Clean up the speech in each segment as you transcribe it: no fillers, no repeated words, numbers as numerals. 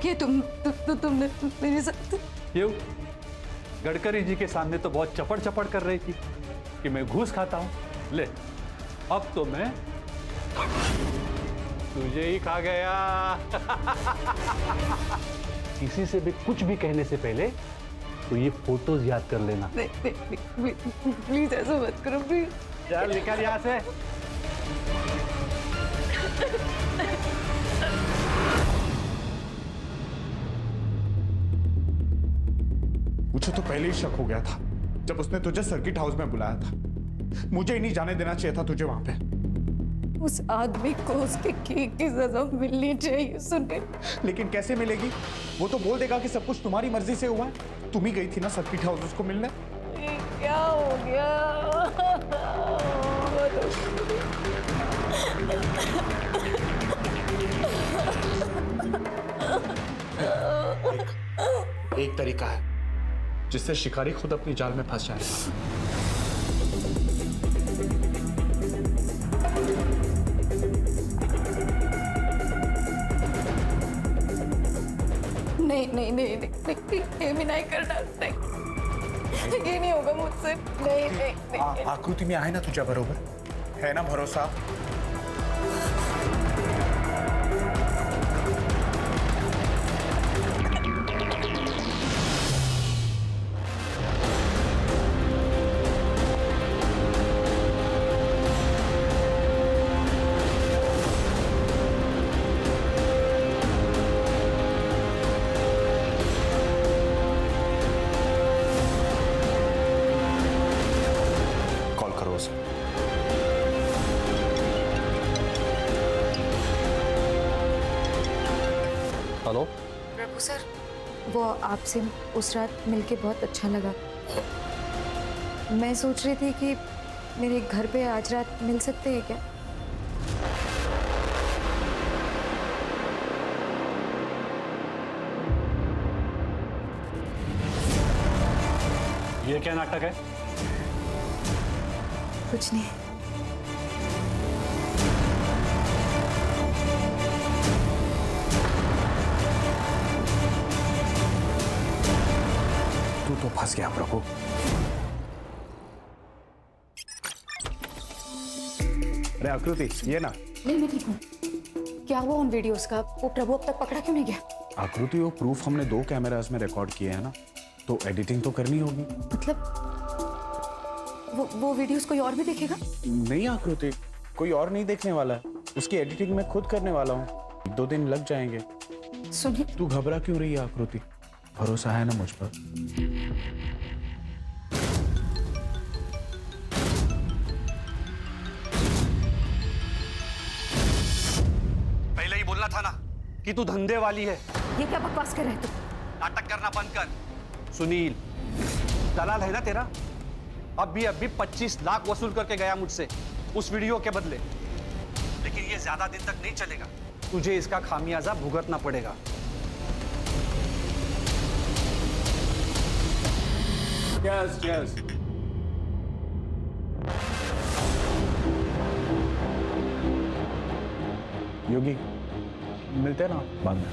किया तुमने मेरे साथ? क्यों? गडकरी जी के सामने तो बहुत चपड़ चपड़ कर रही थी कि मैं घूस खाता हूं। ले, अब तो मैं तुझे ही खा गया। किसी से भी कुछ भी कहने से पहले तो ये फोटोज याद कर लेना। प्लीज ऐसा मत करो प्लीज। चल निकल यहाँ से। मुझे तो पहले ही शक हो गया था जब उसने तुझे सर्किट हाउस में बुलाया था। मुझे ही नहीं जाने देना चाहिए था तुझे वहां पे। उस आदमी को उसके केक की सजा मिलनी चाहिए सुनील। लेकिन कैसे मिलेगी? वो तो बोल देगा कि सब कुछ तुम्हारी मर्जी से हुआ है। तुम ही गई थी ना सर्किट हाउस उसको मिलने। ये क्या हो गया? एक तरीका है जिससे शिकारी खुद अपनी जाल में फंस जाएगा। नहीं, ये भी नहीं करना। नहीं, ये नहीं होगा मुझसे। नहीं। आकृति में आए ना तुझे बरोबर, है ना भरोसा? हेलो प्रभु सर, वो आपसे उस रात मिलके बहुत अच्छा लगा। मैं सोच रही थी कि मेरे घर पे आज रात मिल सकते हैं क्या? ये क्या नाटक है? कुछ नहीं। तू तो फंस गया प्रभु। अरे आकृति, ये ना। नहीं, मैं ठीक हूँ। क्या हुआ उन वीडियोस का? वो प्रभु अब तक पकड़ा क्यों नहीं गया? आकृति, वो प्रूफ हमने 2 कैमरास में रिकॉर्ड किए हैं ना, तो एडिटिंग तो करनी होगी। मतलब वो वीडियोस कोई और भी देखेगा? नहीं आकृति, कोई और नहीं देखने वाला है। उसकी एडिटिंग मैं खुद करने वाला हूँ। 1-2 दिन लग जाएंगे। सुनिए, तू घबरा क्यों रही है आकृति? भरोसा है ना मुझ पर? पहले ही बोलना था ना कि तू धंधे वाली है। ये क्या बकवास कर रहे हैं तुम? नाटक करना बंद कर। सुनील दलाल है ना तेरा? अभी 25 लाख वसूल करके गया मुझसे उस वीडियो के बदले। लेकिन ये ज्यादा दिन तक नहीं चलेगा। तुझे इसका खामियाजा भुगतना पड़ेगा। Yes. योगी, मिलते हैं ना बाद में।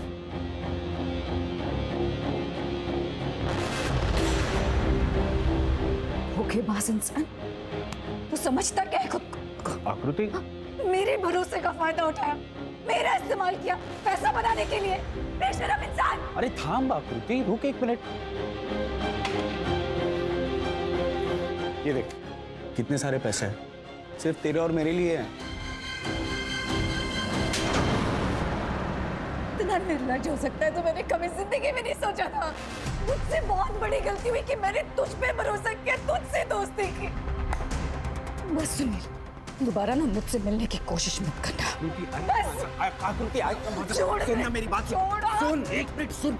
धोखेबाज इंसान, तू समझता क्या है खुद को? आकृति, मेरे भरोसे का फायदा उठाया, मेरा इस्तेमाल किया पैसा बनाने के लिए। बेशरम इंसान। अरे थाम आकृति, रुक 1 मिनट। ये देख, कितने सारे पैसे हैं, सिर्फ तेरे और मेरे लिए हैं। इतना निर्लज हो सकता है तो मैंने कभी जिंदगी में नहीं सोचा था। मुझसे बहुत बड़ी गलती हुई कि मैंने तुझ पे भरोसा किया, तुझसे दोस्ती की। बस सुनील, दोबारा ना मुझसे मिलने की कोशिश मत करना। बस आकृति, छोड़ दे। सुन मेरी बात। सुन 1 मिनट, सुन।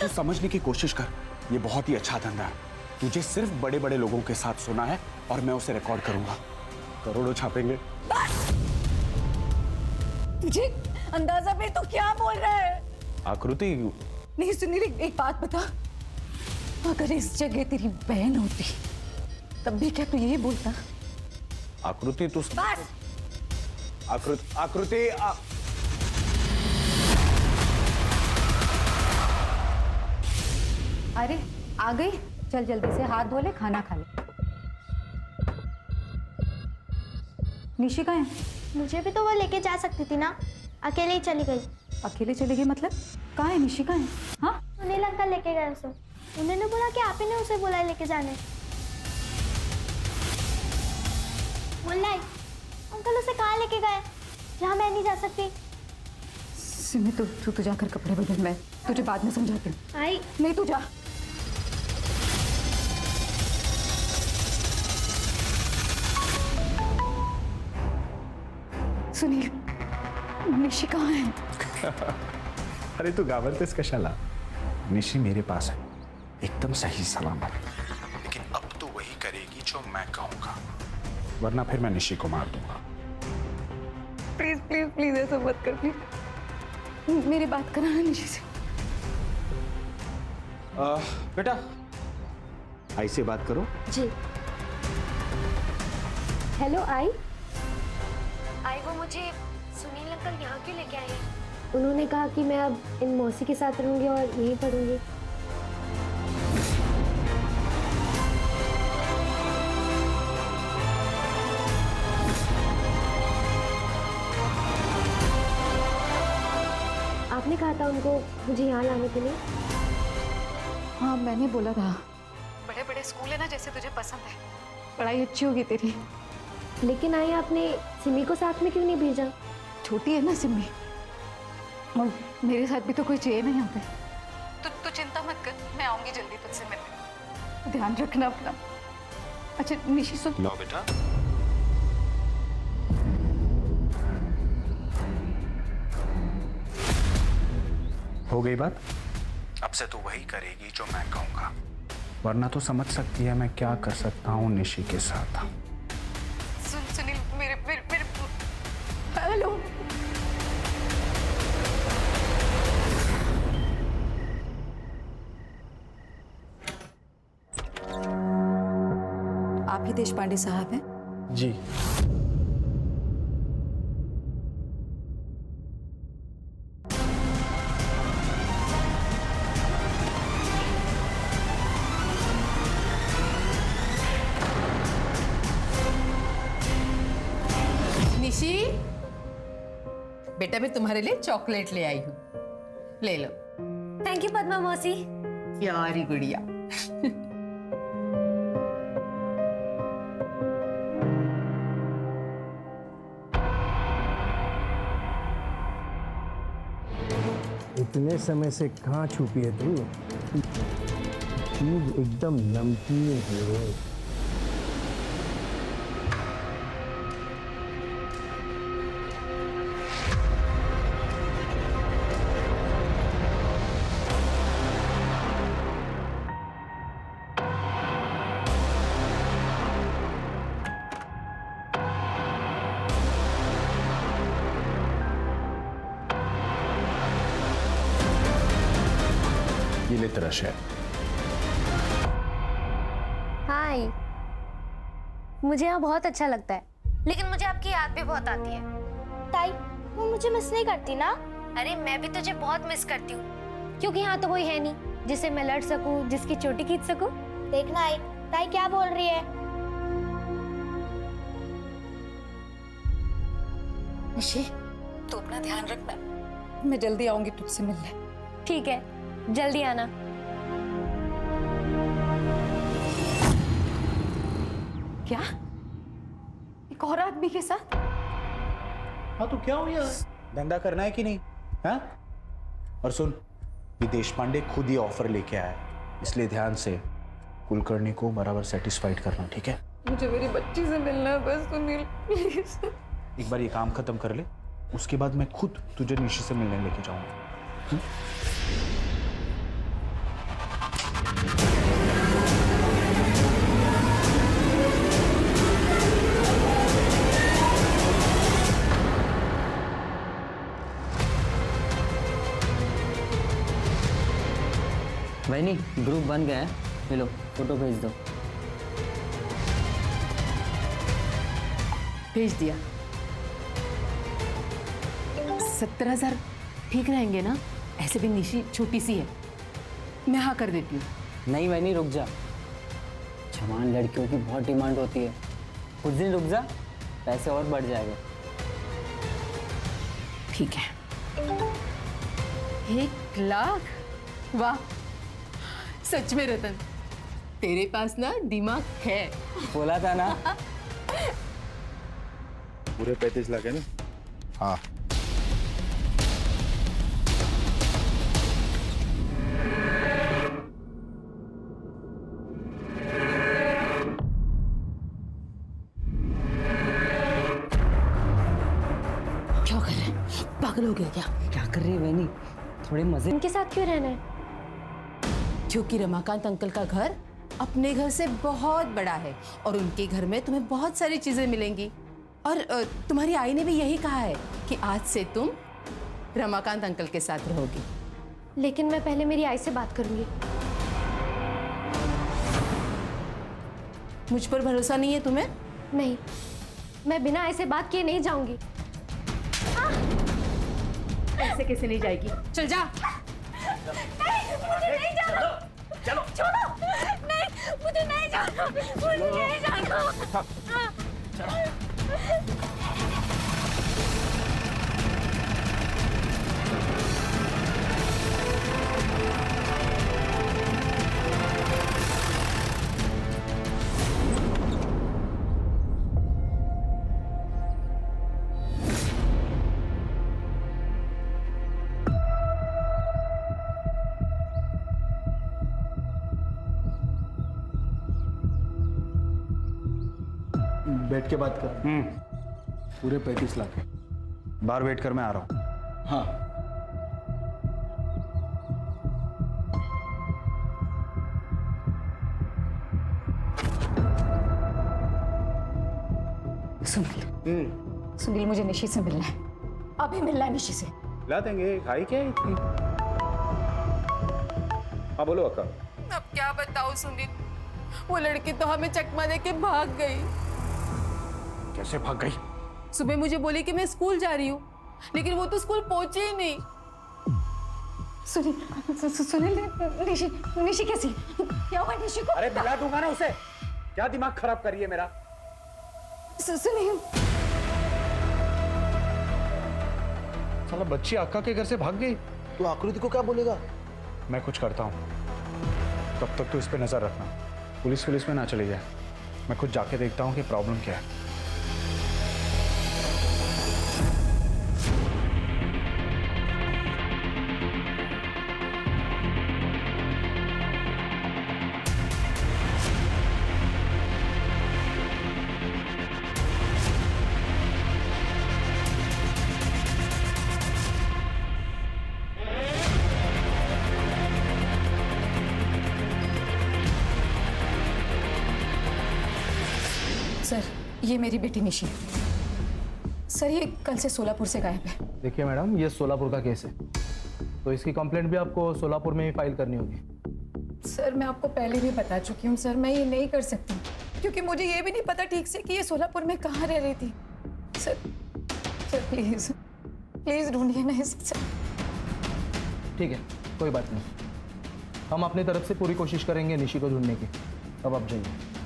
तू समझने की कोशिश कर। ये बहुत ही अच्छा धंधा है। तुझे सिर्फ बड़े बड़े लोगों के साथ सुना है और मैं उसे रिकॉर्ड करूंगा। करोड़ों छापेंगे। तुझे अंदाजा भी तो क्या बोल रहा है? आकृति, नहीं सुनील, एक बात बता। अगर इस जगह तेरी बहन होती तब भी क्या तू यही बोलता? आकृति तू बस। आकृति अरे आ गई, चल जल्दी से हाथ धो ले, खाना खा ले। निशी कहाँ है? मुझे भी तो वो लेके जा सकती थी ना, अकेले ही चली गई। अकेले चली गई मतलब? कहाँ है निशी, कहाँ है? हाँ सुनील अंकल लेके गए उसे। उन्होंने बोला कि आप ही ने उसे बोला है लेके जाने। बोल रहा है अंकल उसे कहाँ लेके गए जहाँ मैं नहीं जा सकती। सिमी तू जाकर कपड़े बदल, मैं तुझे बाद में समझाती हूँ। आई नहीं तू जा। सुनील, निशी कहाँ है? अरे तू घाबरतेस कशाला? निशी मेरे पास है, एकदम सही सलामत। लेकिन अब तो वही करेगी जो मैं कहूंगा, वरना फिर मैं निशी को मार दूंगा। प्लीज प्लीज प्लीज ऐसा मत कर प्लीज। मेरी बात कराना निशी से। बेटा आई से बात करो। जी। हेलो आई वो मुझे सुनील अंकल यहाँ क्यों लेके आए हैं? उन्होंने कहा कि मैं अब इन मौसी के साथ रहूंगी और यहीं पढ़ूंगी। आपने कहा था उनको मुझे यहाँ लाने के लिए। हाँ मैंने बोला था, बड़े बड़े स्कूल है ना जैसे तुझे पसंद है, पढ़ाई अच्छी होगी तेरी। लेकिन आई आपने सिमी को साथ में क्यों नहीं भेजा? छोटी है ना सिमी, और मेरे साथ भी तो कोई चाहिए ना यहाँ पे। तू चिंता मत कर, मैं आऊंगी जल्दी तुझसे मिलने। ध्यान रखना अपना। अच्छा निशी सुन। लो बेटा। हो गई बात? अब से तो वही करेगी जो मैं कहूंगा, वरना तो समझ सकती है मैं क्या कर सकता हूँ निशी के साथ। सुनील मेरे हेलो। आप ही देश पांडे साहब हैं? जी। निशी, बेटा मैं तुम्हारे लिए चॉकलेट ले आई हूँ, ले लो। थैंक यू पद्मा मौसी। प्यारी गुड़िया। इतने समय से कहाँ छुपी है तू? चीज एकदम नमकीन है। ये ले तेरा शेयर। हाय, मुझे यहाँ बहुत अच्छा लगता है, लेकिन मुझे आपकी याद भी बहुत आती है। ताई, वो मुझे मिस नहीं करती ना? अरे मैं भी तुझे बहुत मिस करती हूँ, क्योंकि यहाँ तो कोई है नहीं जिससे मैं लड़ सकूँ, जिसकी चोटी खींच सकूँ। देखना आई, ताई क्या बोल रही है? निशी तू अपना ध्यान रखना, मैं जल्दी आऊंगी तुझसे मिलने। ठीक है, जल्दी आना। क्या? एक और आदमी के साथ? हाँ तो क्या हो यार, धंधा करना है कि नहीं? हाँ? और सुन, ये देश पांडे खुद ही ऑफर लेके आया है, इसलिए ध्यान से कुलकर्णी को बराबर सेटिस्फाइड करना, ठीक है? मुझे मेरी बच्ची से मिलना है बस सुनील, प्लीज। एक बार ये काम खत्म कर ले, उसके बाद मैं खुद तुझे निशी से मिलने लेके जाऊंगा। वैनी ग्रुप बन गया है, मिलो फोटो भेज दो। भेज दिया। 17,000 ठीक रहेंगे ना? ऐसे भी निशी छोटी सी है, मैं हाँ कर देती हूँ। नहीं वैनी रुक जा, जवान लड़कियों की बहुत डिमांड होती है, कुछ दिन रुक जा, पैसे और बढ़ जाएगा। ठीक है। 1 लाख? वाह, सच में रतन, तेरे पास ना दिमाग है। बोला था ना। पूरे 35 लाख है ना? हाँ। क्या कर रहे हैं? पागल हो गया क्या? क्या कर रही है वैनी? थोड़े मजे। उनके साथ क्यों रहना है? क्योंकि रमाकांत अंकल का घर अपने घर से बहुत बड़ा है और उनके घर में तुम्हें बहुत सारी चीजें मिलेंगी। और तुम्हारी आई ने भी यही कहा है कि आज से तुम रमाकांत अंकल के साथ रहोगी। लेकिन मैं पहले मेरी आई से बात करूंगी। मुझ पर भरोसा नहीं है तुम्हें? नहीं, मैं बिना आई से बात किए नहीं जाऊंगी। ऐसे कैसे नहीं जाएगी? चल जा। मुझे नहीं जाना। चलो छोड़ो। नहीं, मुझे नहीं जाना। मुझे नहीं जाना। बैठ के बात कर। पूरे 35 लाख है। बाहर वेट कर, मैं आ रहा हूँ। हाँ। सुनील, मुझे निशी से मिलना है, अभी मिलना है निशी से। ला देंगे, खाई क्या है इतनी? हाँ बोलो अक्का। अब क्या बताऊं सुनील, वो लड़की तो हमें चकमा दे के भाग गई। कैसे भाग गई? सुबह मुझे बोली कि मैं स्कूल जा रही हूँ, लेकिन वो तो स्कूल पहुंची ही नहीं। सुनील, निशी कैसी? क्या हुआ निशी को? अरे मिला दूंगा ना उसे। क्या दिमाग खराब कर रही है मेरा? सुनील, साला बच्ची अक्का के घर से भाग गई। तू आकृति को क्या बोलेगा? मैं कुछ करता हूँ, तब तक तू इस पे नजर रखना। पुलिस में ना चली जाए। मैं खुद जाके देखता हूँ कि प्रॉब्लम क्या है। सर, ये मेरी बेटी निशी है। सर, ये कल से सोलापुर से गायब है। देखिए मैडम, ये सोलापुर का केस है, तो इसकी कंप्लेंट भी आपको सोलापुर में ही फाइल करनी होगी। सर, मैं आपको पहले भी बता चुकी हूँ सर, मैं ये नहीं कर सकती क्योंकि मुझे ये भी नहीं पता ठीक से कि ये सोलापुर में कहाँ रह रही थी। सर प्लीज ढूंढिए ना इसे सर। ठीक है, कोई बात नहीं, हम अपनी तरफ से पूरी कोशिश करेंगे निशी को ढूंढने की। अब आप जाइए।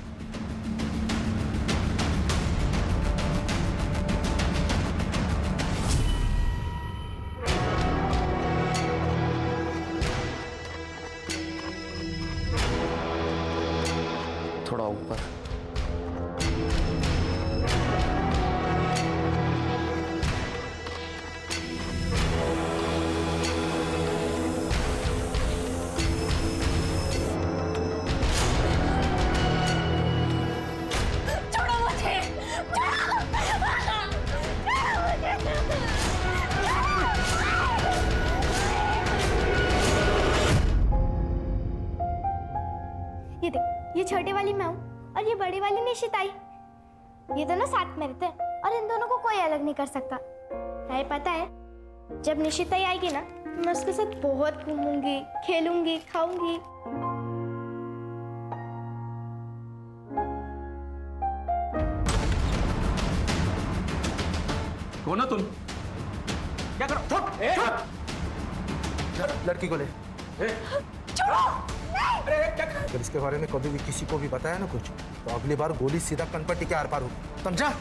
थोड़ा ऊपर। छोड़ो मुझे। ये देख, ये छोटे वाली मैं हूँ और ये बड़ी वाली निशिताई। ये दोनों साथ में रहते हैं और इन दोनों को कोई अलग नहीं कर सकता। है पता है, जब निशिताई आएगी ना, मैं उसके साथ बहुत घूमूंगी, खेलूंगी, खाऊंगी। कौन हो तुम? क्या करो? लड़की को ले। छोड़ो। अगर इसके बारे में कभी भी किसी को भी बताया ना कुछ, तो अगली बार गोली सीधा कनपट्टी के आर पार हो, समझा?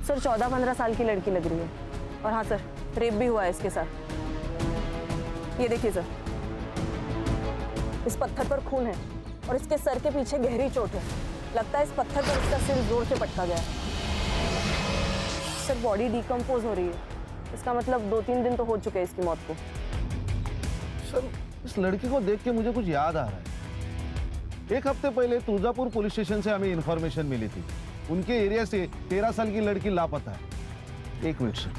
सर 14-15 साल की लड़की लग रही है। और हाँ सर, रेप भी हुआ है इसके साथ। ये देखिए सर, इस पत्थर पर खून है और इसके सर के पीछे गहरी चोट है। लगता है इस पत्थर पर इसका सिर जोर से पटका गया है। सर बॉडी डिकम्पोज हो रही है, इसका मतलब 2-3 दिन तो हो चुके हैं इसकी मौत को। सर इस लड़की को देख के मुझे कुछ याद आ रहा है। 1 हफ्ते पहले तुळजापुर पुलिस स्टेशन से हमें इंफॉर्मेशन मिली थी, उनके एरिया से 13 साल की लड़की लापता है। 1 मिनट सर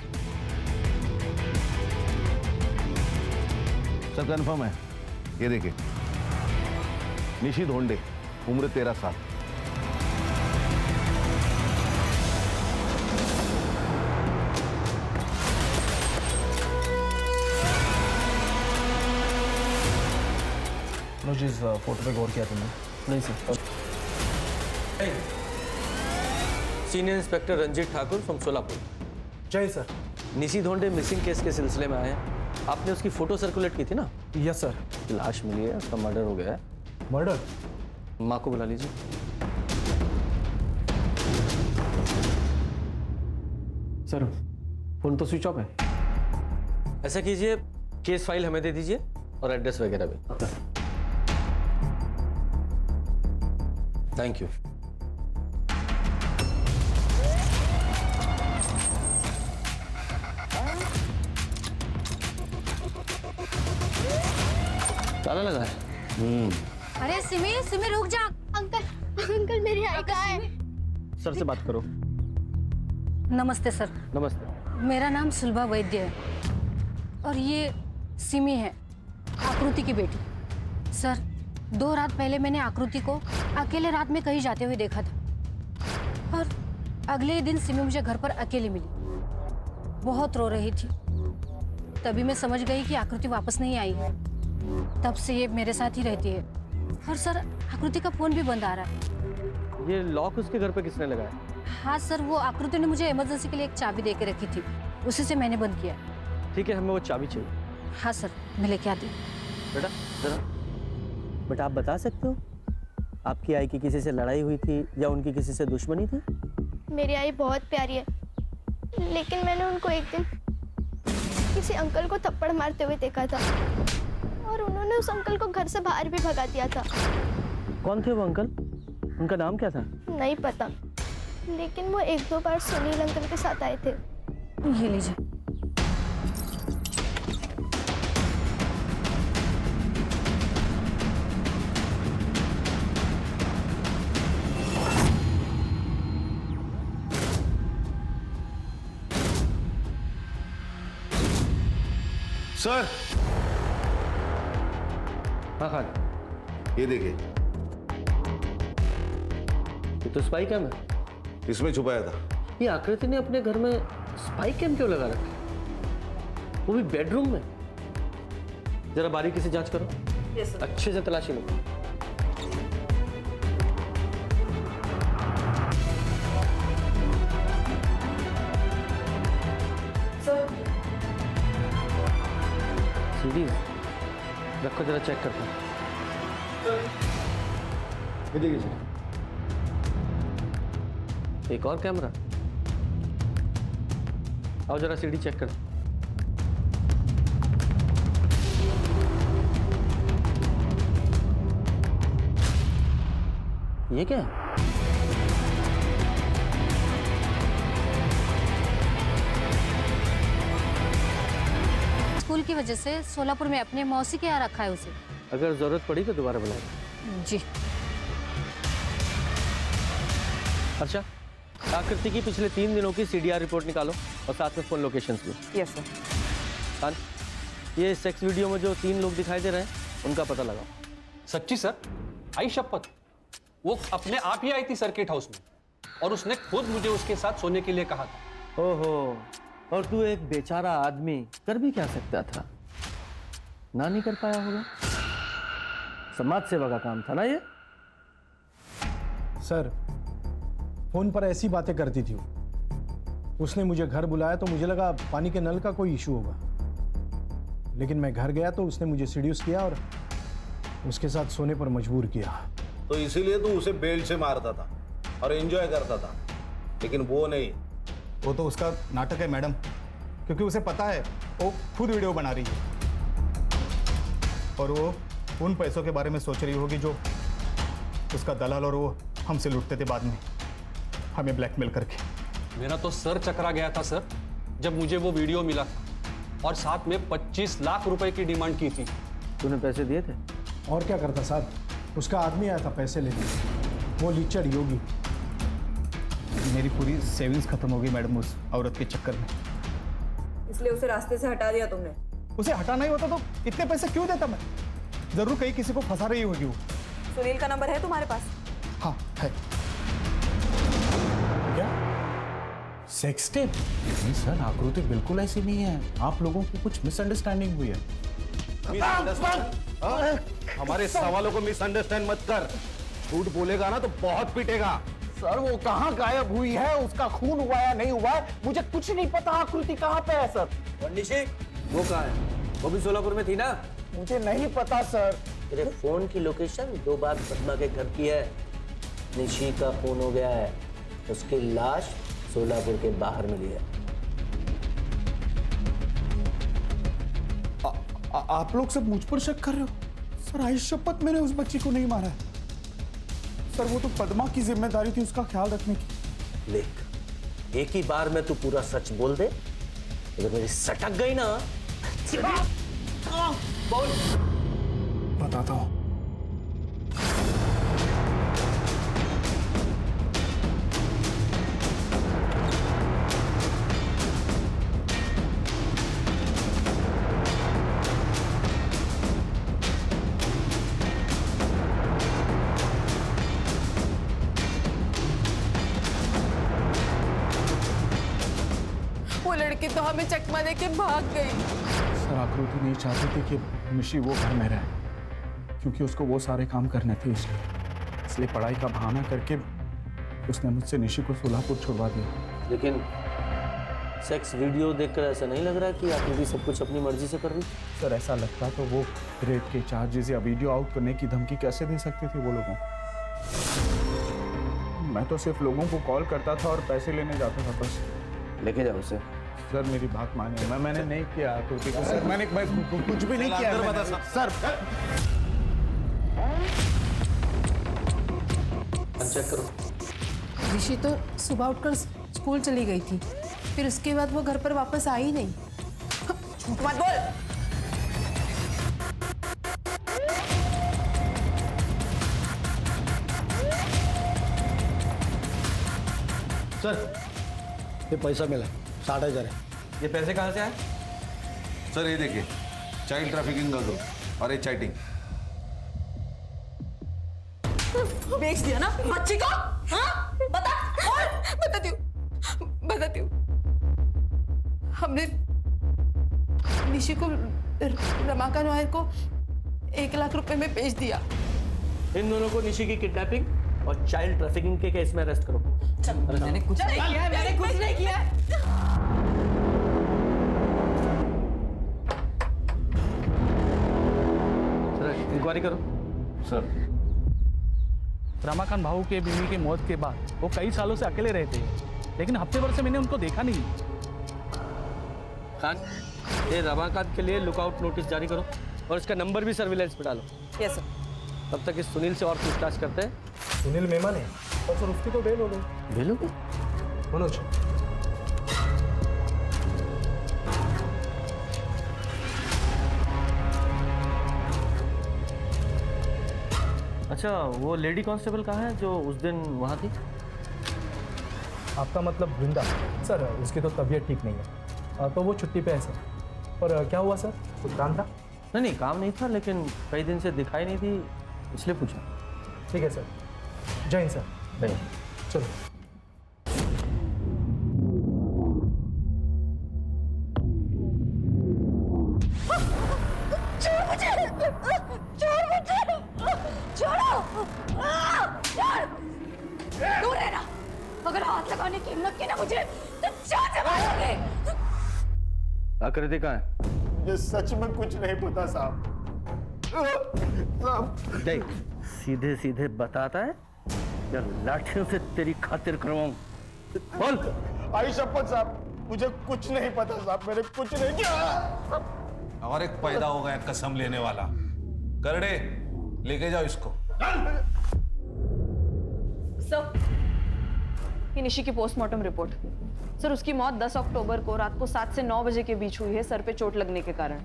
कंफर्म है। ये देखिए, निशी धोंडे, उम्र 13 साल। मनोज, इस फोटो पे गौर किया तुमने? नहीं sir. Senior inspector Ranjit Thakur from Solapur. जय सर। निशी धोंडे मिसिंग केस के सिलसिले में आए हैं। आपने उसकी फोटो सर्कुलेट की थी ना? Yes sir. लाश मिली है, उसका मर्डर हो गया है। मर्डर? माँ को बुला लीजिए। सर फोन तो स्विच ऑफ है। ऐसा कीजिए, केस फाइल हमें दे दीजिए और एड्रेस वगैरह भी। Thank you. ताला लगा है। अरे सिमी, सिमी रुक जा। अंकल, अंकल मेरी आई कहाँ है? सर से बात करो। नमस्ते सर। नमस्ते। मेरा नाम सुलभा वैद्य है और ये सिमी है, आकृति की बेटी। सर 2 रात पहले मैंने आकृति को अकेले रात में कहीं जाते हुए देखा था और अगले ही दिन सिमी मुझे घर पर अकेली मिली। बहुत रो रही थी। तभी मैं समझ गई कि आकृति वापस नहीं आई है। तब से ये मेरे साथ ही रहती है। और सर आकृति का फोन भी बंद आ रहा है। ये लॉक उसके घर पे किसने लगाया? हाँ सर, वो आकृति ने मुझे इमरजेंसी के लिए एक चाबी दे के रखी थी, उसी से मैंने बंद किया। ठीक है, हमें वो चाबी चाहिए। हाँ सर, मैं लेके आती हूँ। बेटा जरा। बेटा आप बता सकते हो आपकी आई की किसी से लड़ाई हुई थी या उनकी किसी से दुश्मनी थी? मेरी आई बहुत प्यारी है, लेकिन मैंने उनको एक दिन किसी अंकल को थप्पड़ मारते हुए देखा था और उन्होंने उस अंकल को घर से बाहर भी भगा दिया था। कौन थे वो अंकल? उनका नाम क्या था? नहीं पता, लेकिन वो 1-2 बार सुनील अंकल के साथ आए थे। ये लीजिए। सर हाँ खान, ये देखिए, ये तो स्पाई कैम है। इसमें छुपाया था। ये आकृति ने अपने घर में स्पाई कैम क्यों लगा रखा, वो भी बेडरूम में? जरा बारीकी से जांच करो। Yes sir. अच्छे से तलाशी लो। सीडी रखो, जरा चेक करता हूँ। ये देखिए सर। एक और कैमरा। आओ जरा सीडी चेक कर। ये क्या है? स्कूल की वजह से सोलापुर में अपने मौसी के यहाँ रखा है उसे। अगर जरूरत पड़ी तो दोबारा बुलाएगा। जी। अच्छा, आकृति की पिछले 3 दिनों की CDR रिपोर्ट निकालो और साथ में फोन लोकेशंस भी। Yes sir. खान, ये सेक्स वीडियो में जो 3 लोग दिखाई दे रहे हैं उनका पता लगाओ। सच्ची सर? आई शपथ, वो अपने आप ही आई थी सर्किट हाउस में और उसने खुद मुझे उसके साथ सोने के लिए कहा था। ओहो, और तू एक बेचारा आदमी कर भी क्या सकता था? ना नहीं कर पाया होगा। समाज सेवा का काम था ना ये। सर, फोन पर ऐसी बातें करती थी वो। उसने मुझे घर बुलाया तो मुझे लगा पानी के नल का कोई इशू होगा, लेकिन मैं घर गया तो उसने मुझे सीड्यूस किया और उसके साथ सोने पर मजबूर किया। तो इसीलिए तू उसे बेल्ट से मारता था और एंजॉय करता था, लेकिन वो नहीं। वो तो उसका नाटक है मैडम, क्योंकि उसे पता है वो खुद वीडियो बना रही है और वो उन पैसों के बारे में सोच रही होगी जो उसका दलाल और वो हमसे लूटते थे बाद में, हमें ब्लैकमेल करके। मेरा तो सर चकरा गया था सर जब मुझे वो वीडियो मिला था और साथ में 25 लाख रुपए की डिमांड की थी। तूने पैसे दिए थे? और क्या करता साहब, उसका आदमी आया था पैसे लेने, वो लीचड़ योगी। मेरी पूरी सेविंग्स खत्म हो गई मैडम उस औरत के चक्कर में। इसलिए उसे रास्ते से हटा दिया तुमने? उसे हटाना ही होता तो इतने पैसे क्यों देता मैं? जरूर कहीं किसी को फंसा रही होगी वो। सुनील का नंबर है तुम्हारे पास? हाँ है। क्या सेक्स टेप? नहीं सर, आकृति बिल्कुल ऐसी नहीं है। आप लोगों को कुछ मिसअंडरस्टैंडिंग हुई है। हमारे सवालों को मिसअंडरस्टैंड मत कर। झूठ बोलेगा ना तो बहुत पीटेगा। सर वो कहाँ गायब हुई है, उसका खून हुआ या नहीं हुआ, मुझे कुछ नहीं पता। आकृति कहाँ पे है सर? और निशी, वो कहाँ है? वो भी सोलापुर में थी ना? मुझे नहीं पता सर। तेरे फोन की लोकेशन 2 बार पद्मा के घर की है। निशी का फोन हो गया है, उसकी लाश सोलापुर के बाहर मिली है। आप लोग सब मुझ पर शक कर रहे हो? सर आई शपथ मैंने उस बच्ची को नहीं मारा है सर। वो तो पद्मा की जिम्मेदारी थी उसका ख्याल रखने की। देख, एक ही बार में तू पूरा सच बोल दे, अगर मेरी सटक गई ना। बोल। बताता हूँ। वो लड़की तो हमें चकमा दे के भाग गई। सर आकृति नहीं चाहती थी कि निशी वो घर में रहे, क्योंकि उसको वो सारे काम करने थे। इसलिए पढ़ाई का बहाना करके उसने मुझसे निशी को सोलापुर छुड़वा दिया। लेकिन सेक्स वीडियो देखकर ऐसा नहीं लग रहा कि आकृति सब कुछ अपनी मर्जी से कर रही? सर ऐसा लगता तो वो रेप के चार्जेस या वीडियो आउट करने की धमकी कैसे दे सकती थी वो लोगों को? मैं तो सिर्फ लोगों को कॉल करता था और पैसे लेने जाता था बस। लेके जाओ उसे। सर मेरी बात मानिए, मैंने नहीं किया आकृति को। सर मैं कुछ भी नहीं किया सर। चेक करो। ऋषि तो सुबह उठकर स्कूल चली गई थी, फिर उसके बाद वो घर पर वापस आई ही नहीं। झूठ मत बोल। सर, ये पैसा मिला 60,000 है। ये पैसे कहाँ से आए? सर ये देखिए, चाइल्ड ट्रैफिकिंग का ग्रुप और ये चैटिंग। बेच दिया ना बच्ची को? हाँ? बता। बताती हूँ। हमने निशी को रमाकांत नायर को 1 लाख रुपए में बेच दिया। इन दोनों को निशी की किडनैपिंग और चाइल्ड ट्रैफिकिंग के केस में अरेस्ट करो। मैंने कुछ नहीं किया। सर इंक्वायरी करो। सर रमाकांत भाऊ के बीवी की मौत के बाद वो कई सालों से अकेले रहते हैं, लेकिन हफ्ते भर से मैंने उनको देखा नहीं। खान, ये रमाकांत के लिए लुकआउट नोटिस जारी करो और इसका नंबर भी सर्विलेंस पे डालो। Yes sir. तब तक इस सुनील से और पूछताछ करते हैं। सुनील मेमन है और सर उसकी तो बेल हो गई। बेल हो गई? मनोज, अच्छा, वो लेडी कांस्टेबल कहाँ है जो उस दिन वहाँ थी? आपका मतलब वृंदा? सर उसकी तो तबीयत ठीक नहीं है, तो वो छुट्टी पे है सर। पर क्या हुआ सर, कुछ काम था? नहीं, काम नहीं था, लेकिन कई दिन से दिखाई नहीं थी, इसलिए पूछा। ठीक है सर, जय हिंद सर। नहीं, चलो। दूर रहना। अगर हाथ लगाने की हिम्मत की ना मुझे तो जान से मारोगे। आकृति कहाँ है? मुझे सच में कुछ नहीं पता साहब। देख, सीधे सीधे बताता है या लाठियों से तेरी खातिर करवाऊं? बोल। आई शपथ साहब, मुझे कुछ नहीं पता साहब, मैंने कुछ नहीं किया। और एक पैदा हो गया कसम लेने वाला। करड़े, लेके जाओ इसको। सर, ये निशी की पोस्टमार्टम रिपोर्ट। सर, उसकी मौत 10 अक्टूबर को रात को 7 से 9 बजे के बीच हुई है, सर पे चोट लगने के कारण।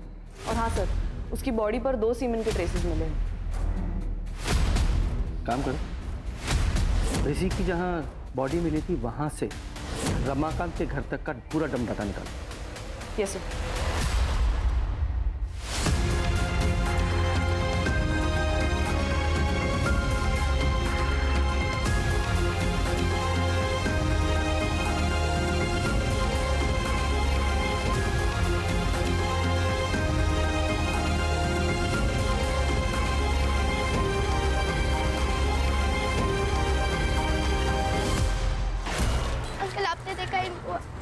और हाँ सर, उसकी बॉडी पर 2 सीमेन के ट्रेसेस मिले हैं। काम करो, ऋषि की जहाँ बॉडी मिली थी वहां से रमाकांत के घर तक का पूरा डम डाटा निकालो। Yes sir.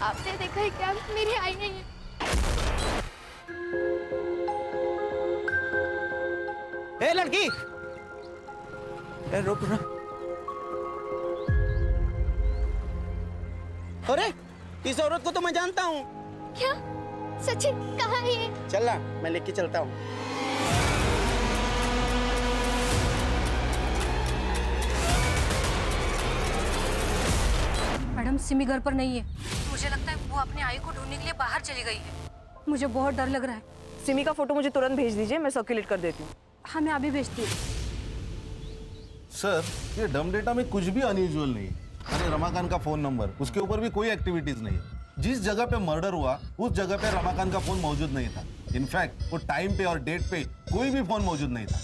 आपने देखा है क्या? मेरी आई नहीं है। ए लड़की, ए रुक ना। अरे इस औरत को तो मैं जानता हूँ। क्या? सचिन कहाँ है ये? चल ना, मैं लेके चलता हूँ। मैडम, सिमी घर पर नहीं है। मुझे लगता है वो अपने आई को ढूंढने के लिए बाहर चली गई है। मुझे बहुत डर लग रहा है। सिमी का फोटो मुझे तुरंत भेज दीजिए, मैं सर्कुलेट कर देती हूँ। हाँ, मैं अभी भेजती हूँ। सर, ये डम डेटा में कुछ भी अनयूजुअल नहीं है। अरे रमाकांत का फोन नंबर, उसके ऊपर भी कोई एक्टिविटीज नहीं है। जिस जगह पे मर्डर हुआ उस जगह पे रमाकांत का फोन मौजूद नहीं था। इनफैक्ट वो टाइम पे और डेट पे कोई भी फोन मौजूद नहीं था।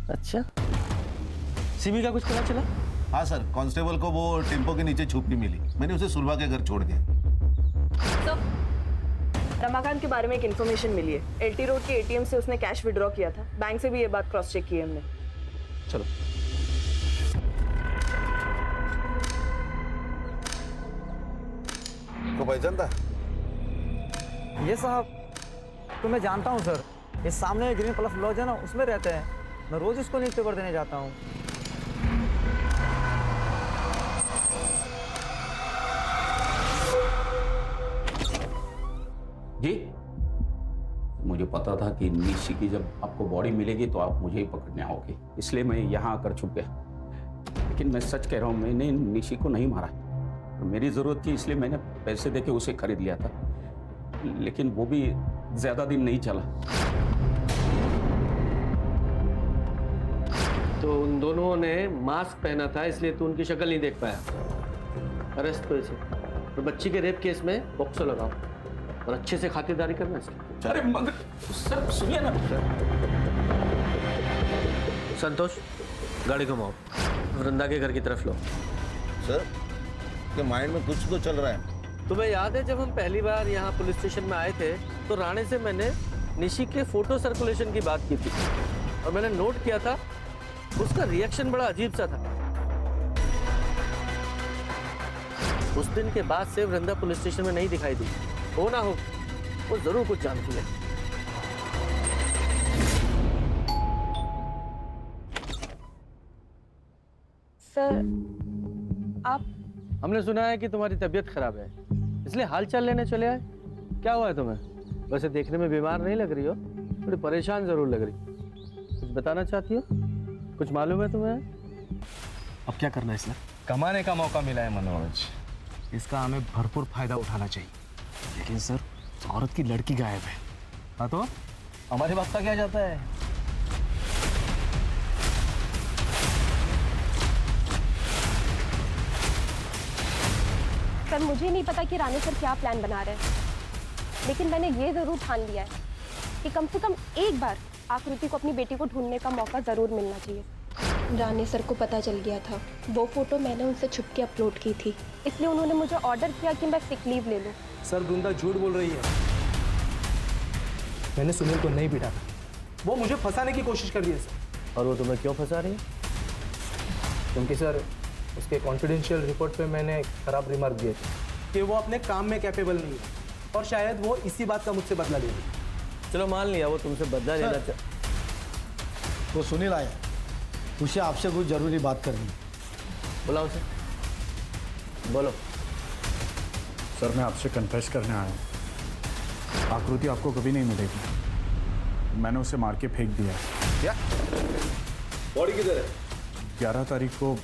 अच्छा, सिमी का कुछ पता चला? हाँ सर, कांस्टेबल को वो टेम्पो के नीचे छुपी मिली। मैंने उसे सुलभा के घर छोड़ दिया। सर, रमाकांत के बारे में एक इन्फॉर्मेशन मिली है। एलटी रोड के एटीएम से उसने कैश विड्रॉ किया था। बैंक से भी ये बात क्रॉस चेक की है हमने। चलो। तो पहचानता? ये साहब तो मैं जानता हूँ सर। ये सामने ग्रीन प्लस लॉज है ना, उसमें रहते हैं। मैं रोज इसको न्यूज़पेपर देने जाता हूँ। जी, मुझे पता था कि निशी की जब आपको बॉडी मिलेगी तो आप मुझे ही पकड़ने आओगे, इसलिए मैं यहाँ आकर छुप गया। लेकिन मैं सच कह रहा हूँ, मैंने निशी को नहीं मारा। मेरी ज़रूरत थी इसलिए मैंने पैसे देके उसे खरीद लिया था, लेकिन वो भी ज़्यादा दिन नहीं चला। तो उन दोनों ने मास्क पहना था, इसलिए तू उनकी शक्ल नहीं देख पाया। अरेस्ट को इसे और बच्ची के रेप केस में बॉक्सो लगाओ और अच्छे से खातिरदारी करना इसकी। अरे मगर सर सुनिए ना। संतोष, गाड़ी घुमाओ, वृंदा के घर की तरफ लो। सर, के माइंड में कुछ तो चल रहा है। तुम्हें याद है जब हम पहली बार यहाँ पुलिस स्टेशन में आए थे तो राणे से मैंने निशी के फोटो सर्कुलेशन की बात की थी और मैंने नोट किया था उसका रिएक्शन बड़ा अजीब सा था। उस दिन के बाद से वृंदा पुलिस स्टेशन में नहीं दिखाई दी। हो ना हो, वो जरूर कुछ जानती है। सर आप हमने सुना है कि तुम्हारी तबीयत खराब है, इसलिए हालचाल लेने चले आए। क्या हुआ है तुम्हें? वैसे देखने में बीमार नहीं लग रही हो, थोड़ी परेशान जरूर लग रही। कुछ बताना चाहती हो? कुछ मालूम है तुम्हें? अब क्या करना है सर? कमाने का मौका मिला है मनोज, इसका हमें भरपूर फायदा उठाना चाहिए। लेकिन सर, औरत की लड़की गायब है। हाँ तो हमारे बात का क्या जाता है? सर मुझे नहीं पता कि राणे सर क्या प्लान बना रहे हैं, लेकिन मैंने ये जरूर ठान लिया है कि कम से कम एक बार आकृति को अपनी बेटी को ढूंढने का मौका जरूर मिलना चाहिए। राणे सर को पता चल गया था, वो फोटो मैंने उनसे छुप के अपलोड की थी, इसलिए उन्होंने मुझे ऑर्डर किया कि मैं सिक लीव ले लूँ। सर वृंदा झूठ बोल रही है। मैंने सुनील को नहीं पीटा था, वो मुझे फंसाने की कोशिश कर रही है सर। और वो तुम्हें क्यों फंसा रही है? क्योंकि सर उसके कॉन्फिडेंशियल रिपोर्ट पे मैंने खराब रिमार्क दिए थे कि वो अपने काम में कैपेबल नहीं है, और शायद वो इसी बात का मुझसे बदला ले रही। चलो मान लिया वो तुमसे बदला लेना तो सुनील आया, उसे आपसे कुछ जरूरी बात करनी है। बुलाओ उसे, बोलो। सर मैं आपसे कन्फेस करने आया हूँ, आकृति आपको कभी नहीं मिलेगी। मैंने उसे मार के फेंक दिया। क्या? बॉडी किधर है? 11 तारीख को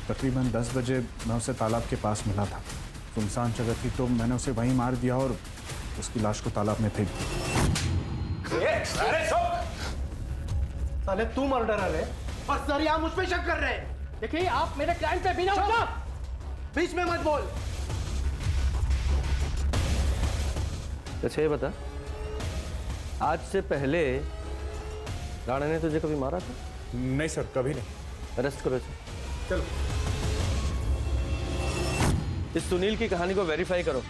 तकरीबन 10 बजे मैं उसे तालाब के पास मिला था। सुनसान जगह थी तो मैंने उसे वहीं मार दिया और उसकी लाश को तालाब में फेंक दिया। साले तू मर्डरर है और सर यहाँ मुझ पे शक कर रहे हैं। देखिए आप मेरे क्लाइंट पे बिना बीच में मत बोल। अच्छा ये बता, आज से पहले राणा ने तुझे कभी मारा था? नहीं सर, कभी नहीं। अरेस्ट करो इसे। चलो इस सुनील की कहानी को वेरीफाई करो।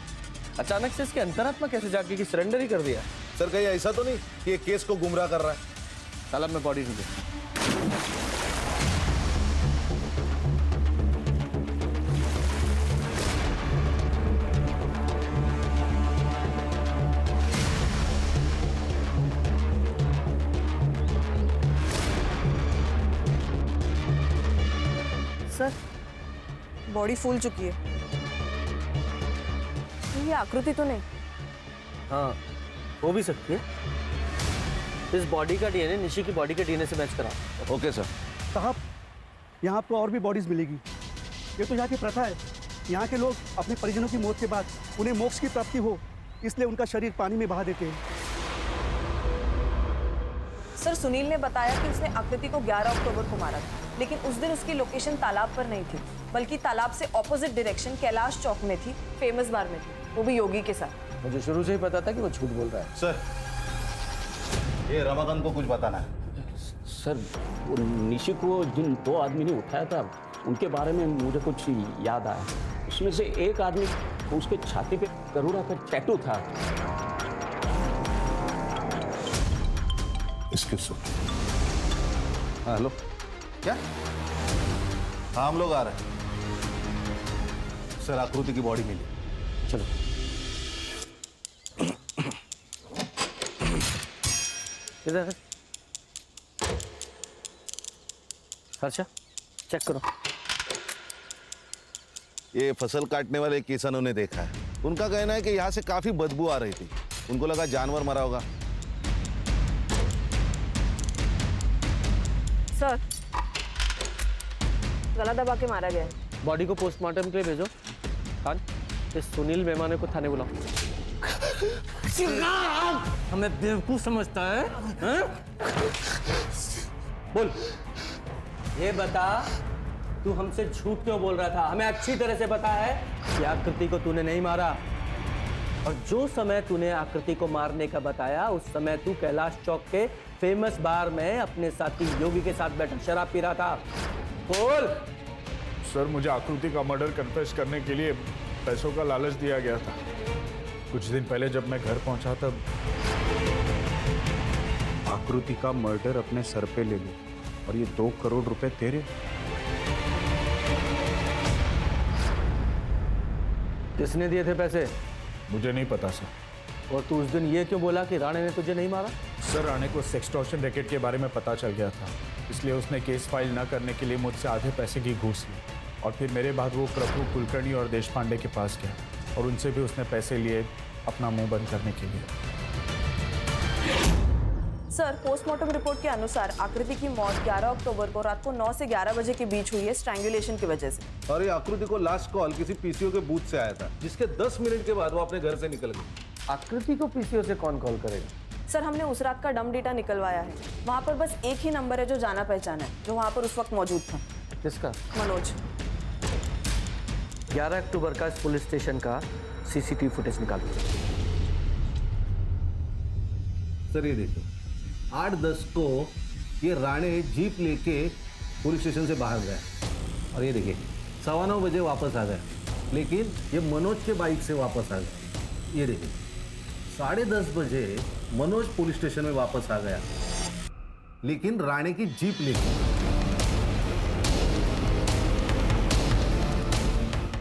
अचानक से इसके अंतरात्मा कैसे जाके कि सरेंडर ही कर दिया? सर कहीं ऐसा तो नहीं कि ये केस को गुमराह कर रहा है? तालाब में बॉडी ढूंढो। सर बॉडी फूल चुकी है, ये आकृति तो नहीं? हाँ हो भी सकती है। इस बॉडी का डीएनए निशी की बॉडी के डीएनए से मैच करा। Okay sir. साहब यहाँ आपको और भी बॉडीज मिलेगी, ये तो यहाँ की प्रथा है। यहाँ के लोग अपने परिजनों की मौत के बाद उन्हें मोक्ष की प्राप्ति हो, इसलिए उनका शरीर पानी में बहा देते हैं। सर सुनील ने बताया कि उसने आकृति को 11 अक्टूबर को मारा था, लेकिन उस दिन उसकी लोकेशन तालाब पर नहीं थी, बल्कि तालाब से ऑपोजिट डायरेक्शन कैलाश चौक में थी, फेमस बार में थी, वो भी योगी के साथ। मुझे शुरू से ही पता था कि वो झूठ बोल रहा है। सर ये रमाकांत को कुछ बताना है। सर वो निशी को जिन 2 आदमी ने उठाया था उनके बारे में मुझे कुछ याद आया। उसमें से एक आदमी उसके छाती पे गरुड़ा का टैटू था। इसके सुन। हाँ हेलो, क्या? हाँ हम लोग आ रहे हैं सर। आकृति की बॉडी मिली। चलो इधर है। अच्छा चेक करो। ये फसल काटने वाले किसानों ने देखा है, उनका कहना है कि यहाँ से काफी बदबू आ रही थी, उनको लगा जानवर मरा होगा। सर गला दबा के मारा गया है। बॉडी को पोस्टमार्टम के लिए भेजो। खान इस सुनील बेमाने को थाने बुलाओ। हमें बेवकूफ समझता है, बोल ये बता, तू हमसे झूठ क्यों बोल रहा था? हमें अच्छी तरह से पता है कि आकृति को तूने नहीं मारा, और जो समय तूने आकृति को मारने का बताया उस समय तू कैलाश चौक के फेमस बार में अपने साथी योगी के साथ बैठा शराब पी रहा था। बोल। सर मुझे आकृति का मर्डर कन्फेस करने के लिए पैसों का लालच दिया गया था। कुछ दिन पहले जब मैं घर पहुंचा तब आकृति का मर्डर अपने सर पे ले लिया, और ये 2 करोड़ रुपए तेरे। किसने दिए थे पैसे? मुझे नहीं पता सर। और तू उस दिन ये क्यों बोला कि राणे ने तुझे नहीं मारा? सर, राणे को सेक्सटॉर्शन रैकेट के बारे में पता चल गया था, इसलिए उसने केस फाइल न करने के लिए मुझसे आधे पैसे की घूस ली और फिर मेरे बाद वो प्रभु कुलकर्णी और देशपांडे के पास गया और उनसे भी उसने पैसे लिए अपना मुंह बंद करने के लिए। सर, पोस्टमार्टम रिपोर्ट के अनुसार आकृति की मौत 11 अक्टूबर को रात को 9 से 11 बजे के बीच हुई है, स्ट्रैंगुलेशन की वजह से। और ये आकृति को लास्ट कॉल किसी पीसीओ के बूथ से आया था, जिसके 10 मिनट के बाद वो अपने घर से निकल गई। आकृति को पीसीओ से कौन कॉल करेगा? सर, हमने उस रात का डम डेटा निकलवाया है। वहाँ पर बस एक ही नंबर है जो जाना पहचाना है, जो वहाँ पर उस वक्त मौजूद था। किसका? मनोज। 11 अक्टूबर का इस पुलिस स्टेशन का सीसीटीवी फुटेज निकालो। सर, ये देखो, 8:10 को ये राणे जीप लेके पुलिस स्टेशन से बाहर गया और ये देखिए 9:15 बजे वापस आ गया, लेकिन ये मनोज के बाइक से वापस आ गया। ये देखिए 10:30 बजे मनोज पुलिस स्टेशन में वापस आ गया, लेकिन राणे की जीप लेके।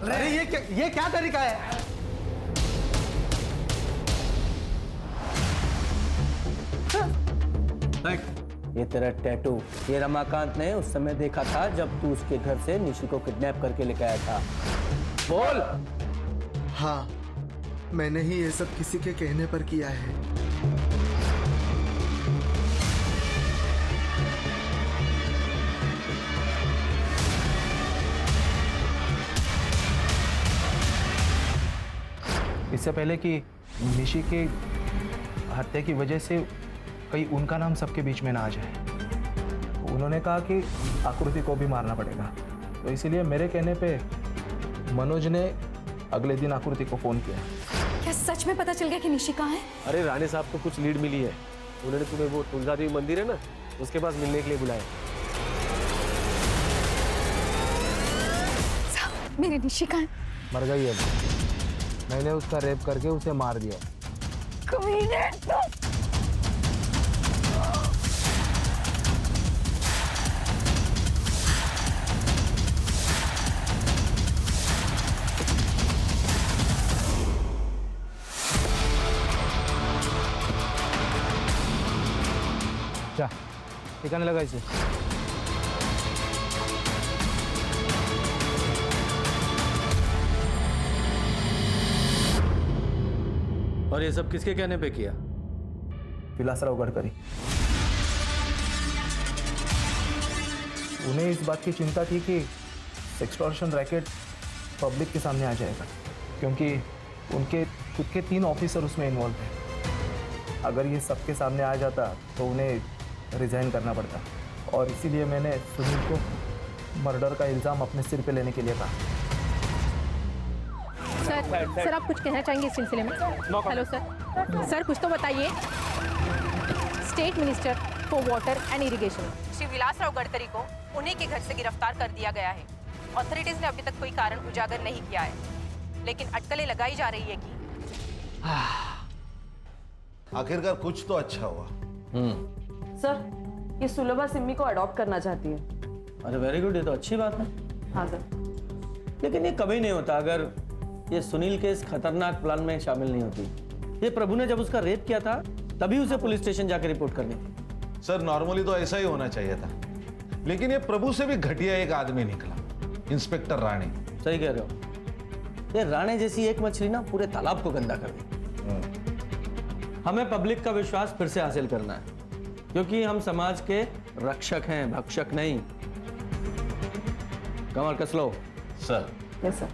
अरे ये क्या तरीका है? ये तेरा टैटू, ये रमाकांत ने उस समय देखा था जब तू उसके घर से निशी को किडनैप करके लेकर आया था। बोल। हाँ, मैंने ही ये सब किसी के कहने पर किया है। इससे पहले कि निशी के हत्या की वजह से कहीं उनका नाम सबके बीच में ना आ जाए, तो उन्होंने कहा कि आकृति को भी मारना पड़ेगा। तो इसीलिए मेरे कहने पे मनोज ने अगले दिन आकृति को फोन किया। क्या सच में पता चल गया कि निशी कहाँ है? अरे राणे साहब को कुछ लीड मिली है, उन्होंने तुम्हें वो तुलजा देवी मंदिर है ना, उसके पास मिलने के लिए बुलाया। मेरी निशी कहाँ है? मर गई है, मैंने उसका रेप करके उसे मार दिया। कमीने, जा ठिकाने लगा इसे। और ये सब किसके कहने पे किया? विलासराव गडकरी। उन्हें इस बात की चिंता थी कि सेक्सटॉर्शन रैकेट पब्लिक के सामने आ जाएगा, क्योंकि उनके खुद के 3 ऑफिसर उसमें इन्वॉल्व थे। अगर ये सबके सामने आ जाता तो उन्हें रिजाइन करना पड़ता, और इसीलिए मैंने सुनील को मर्डर का इल्ज़ाम अपने सिर पे लेने के लिए कहा। सर, आप कुछ कहना चाहेंगे इस सिलसिले में? हेलो सर, सर कुछ तो बताइए। State minister for water and irrigation Shri Vilasrao Gadkari को उन्हीं के घर से गिरफ्तार कर दिया गया है। ऑथोरिटीज ने अभी तक कोई कारण उजागर नहीं किया है, लेकिन अटकलें लगाई जा रही है कि आखिरकार कुछ तो अच्छा हुआ। सर, ये सुलभा सिम्मी को अडॉप्ट करना चाहती है। अरे वेरी गुड, ये तो अच्छी बात है। हाँ सर। लेकिन ये कभी नहीं होता अगर ये सुनील के इस खतरनाक प्लान में शामिल नहीं होती। ये प्रभु ने जब उसका रेप किया था तभी उसे पुलिस स्टेशन जाकर रिपोर्ट करनी थी। सर, नॉर्मली तो ऐसा ही होना चाहिए था, लेकिन ये प्रभु से भी घटिया एक आदमी निकला, इंस्पेक्टर राणे। सही कह रहे हो। ये राणे जैसी एक मछली ना पूरे तालाब को गंदा कर दी। हमें पब्लिक का विश्वास फिर से हासिल करना है, क्योंकि हम समाज के रक्षक हैं, भक्षक नहीं। कमर कस लो। सर। Yes sir.